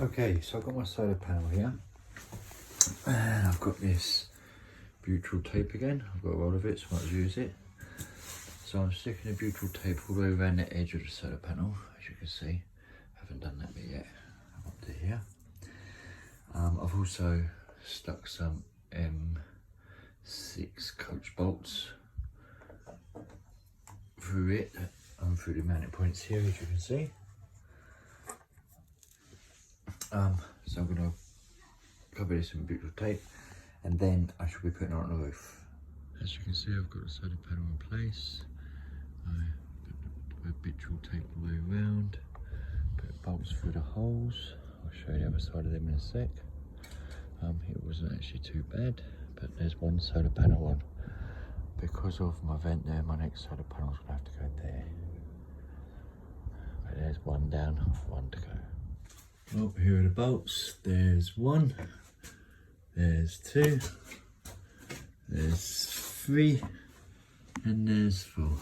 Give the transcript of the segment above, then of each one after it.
Okay, so I've got my solar panel here, and I've got this butyl tape again. I've got a roll of it, so I might use it. So I'm sticking the butyl tape all the way around the edge of the solar panel, as you can see. I haven't done that bit yet. I'm up to here. I've also stuck some M6 coach bolts through it, through the mounting points here, as you can see. So I'm going to cover this in butyl tape, and then I shall be putting it on the roof. As you can see, I've got the solar panel in place. I put the butyl tape all the way around, put bolts through the holes. I'll show you the other side of them in a sec. It wasn't actually too bad, but there's one solar panel on. Because of my vent there, my next solar panel's going to have to go there. But there's one down, one to go. Oh, here are the bolts. There's one, there's two, there's three, and there's four.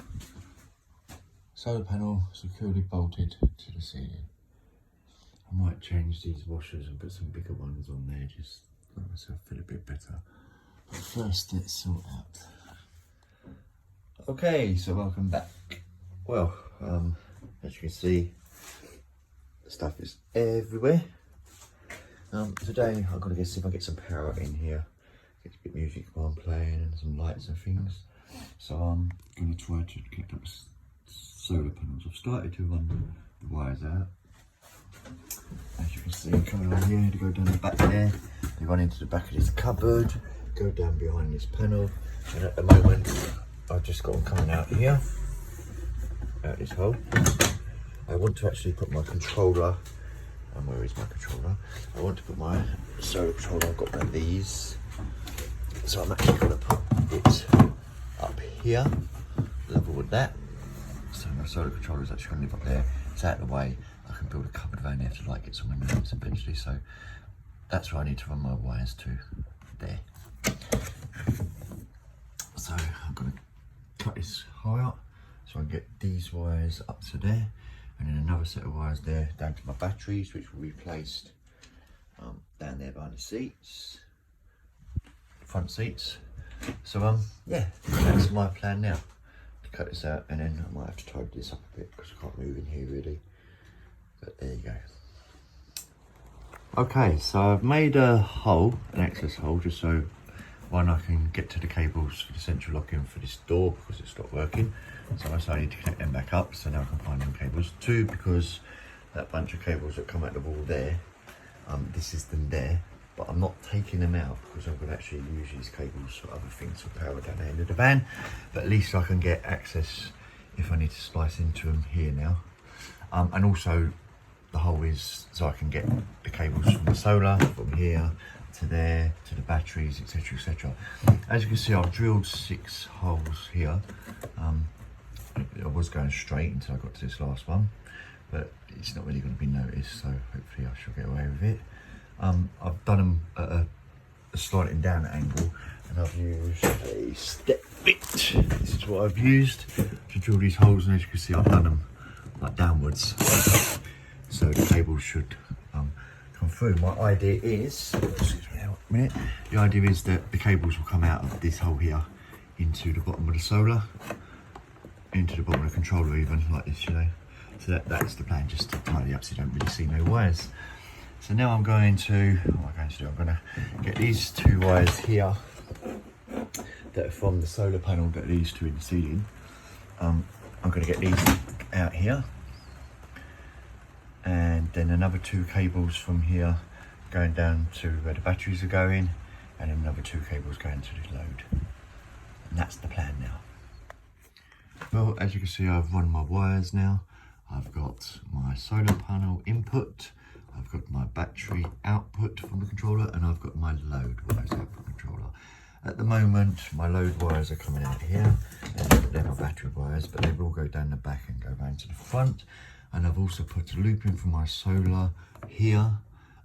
Solar panel securely bolted to the ceiling. I might change these washers and put some bigger ones on there, just to make myself feel a bit better. But first, let's sort out. Okay, so welcome back. Well, as you can see, stuff is everywhere. Today I've got to see if I get some power in here, get a bit of music while I'm playing and some lights and things. So I'm going to try to connect up solar panels. I've started to run the wires out. As you can see, coming along here to go down the back there, you run into the back of this cupboard, go down behind this panel, and at the moment I've just got them coming out here, out this hole. I want to actually put my controller, and where is my controller? I want to put my solar controller, I've got one of these. So I'm actually going to put it up here, level with that. So my solar controller is actually going to live up there. It's out of the way. I can build a cupboard around there to like get some windows eventually. So that's where I need to run my wires to, there. So I'm going to cut this hole out so I can get these wires up to there. And then another set of wires there down to my batteries, which will be placed down there behind the seats, front seats. So yeah, that's my plan now, to cut this out, and then I might have to tidy this up a bit because I can't move in here really. But there you go. Okay, so I've made a hole, an access hole, just so one, I can get to the cables for the central locking for this door because it's stopped working. So I need to connect them back up, so now I can find them cables. Two, because that bunch of cables that come out the wall there, this is them there, but I'm not taking them out because I'm going to actually use these cables for other things, for power down the end of the van. But at least I can get access if I need to splice into them here now. And also the hole is so I can get the cables from the solar, from here to there, to the batteries, etc, etc. As you can see, I've drilled 6 holes here. I was going straight until I got to this last one, but it's not really going to be noticed, so hopefully I shall get away with it. I've done them at a slightly down angle, and I've used a step bit. This is what I've used to drill these holes, and as you can see, I've done them like downwards, so the cables should come through. My idea is, excuse me a minute, the idea is that the cables will come out of this hole here into the bottom of the solar, into the bottom of the controller even, like this, you know. So that's the plan, just to tidy up so you don't really see no wires. So now I'm going to, what am I going to do? I'm going to get these 2 wires here that are from the solar panel that are these 2 in the ceiling. I'm going to get these out here, and then another 2 cables from here going down to where the batteries are going, and then another 2 cables going to the load. And that's the plan now. Well, as you can see, I've run my wires now. I've got my solar panel input, I've got my battery output from the controller, and I've got my load wires out from the controller. At the moment, my load wires are coming out here, and they're my battery wires, but they will go down the back and go round to the front. And I've also put a loop in for my solar here,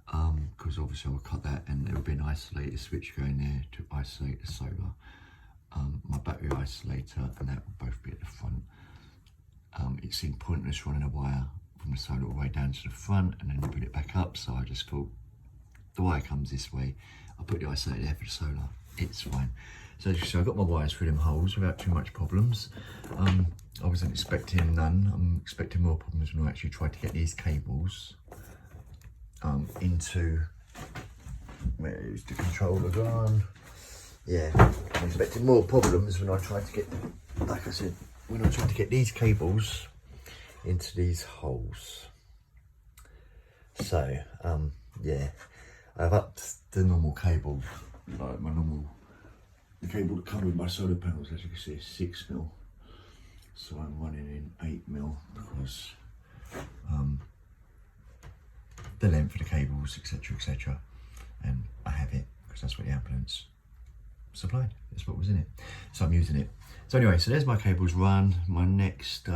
because obviously I'll cut that, and there will be an isolator switch going there to isolate the solar. My battery isolator, and that will both be at the front. It seemed pointless running a wire from the solar all the way down to the front, and then you put it back up. So I just thought the wire comes this way. I put the isolator there for the solar. It's fine. So as you can see, I got my wires through them holes without too much problems. I wasn't expecting none. I'm expecting more problems when I actually tried to get these cables into, where's the controller gone? Yeah, I'm expecting more problems when I tried to get, like I said, when I tried to get these cables into these holes. So, yeah, I've upped the normal cable, like my normal, the cable that comes with my solar panels, as you can see, is 6mm. So I'm running in 8mm because the length of the cables, etc., and I have it because that's what the ambulance supplied. That's what was in it. So I'm using it. So anyway, so there's my cables run. My next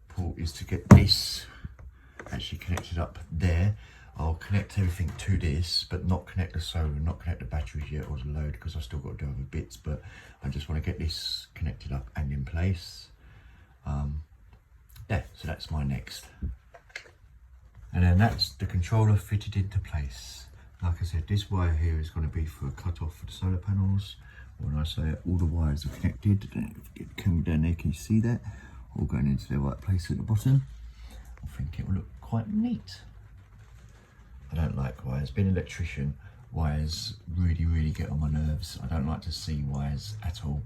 port is to get this actually connected up there. I'll connect everything to this, but not connect the solar, not connect the batteries yet or the load, because I've still got to do other bits, but I just want to get this connected up and in place. Yeah, so that's my next. And then that's the controller fitted into place. Like I said, this wire here is going to be for a cut off for the solar panels. When I say all the wires are connected, get the camera down there, can you see that? All going into the right place at the bottom. I think it will look quite neat. I don't like wires. Being an electrician, wires really get on my nerves. I don't like to see wires at all.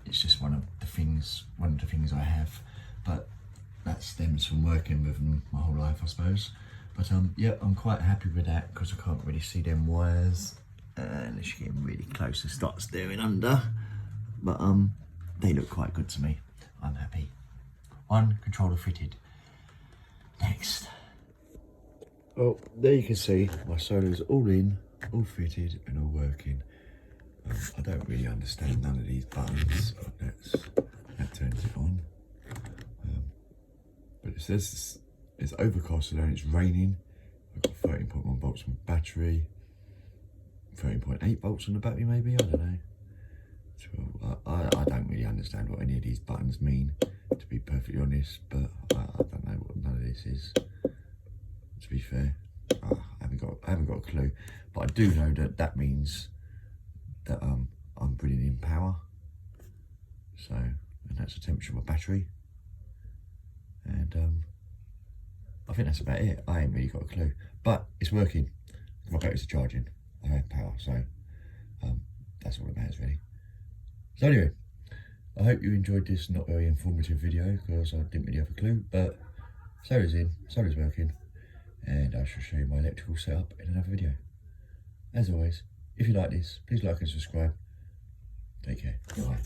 It's just one of the things I have, but that stems from working with them my whole life, I suppose. But yeah, I'm quite happy with that because I can't really see them wires, and it's getting really close to start staring under. But they look quite good to me. I'm happy. One controller fitted. Next. Well, there you can see my solar's all in, all fitted and all working. I don't really understand none of these buttons. That turns it on. But it says it's overcast today and it's raining. I've got 13.1 volts on the battery, 13.8 volts on the battery maybe, I don't know. I don't really understand what any of these buttons mean, to be perfectly honest, but I don't know what none of this is, to be fair. I haven't got a clue, but I do know that means that I'm bringing in power. So, and that's the temperature of my battery. And I think that's about it. I ain't really got a clue, but it's working. My batteries are charging. I have power, so that's all that matters really. So anyway, I hope you enjoyed this not very informative video because I didn't really have a clue, but solar's in, solar's working, and I shall show you my electrical setup in another video. As always, if you like this, please like and subscribe. Take care. Bye.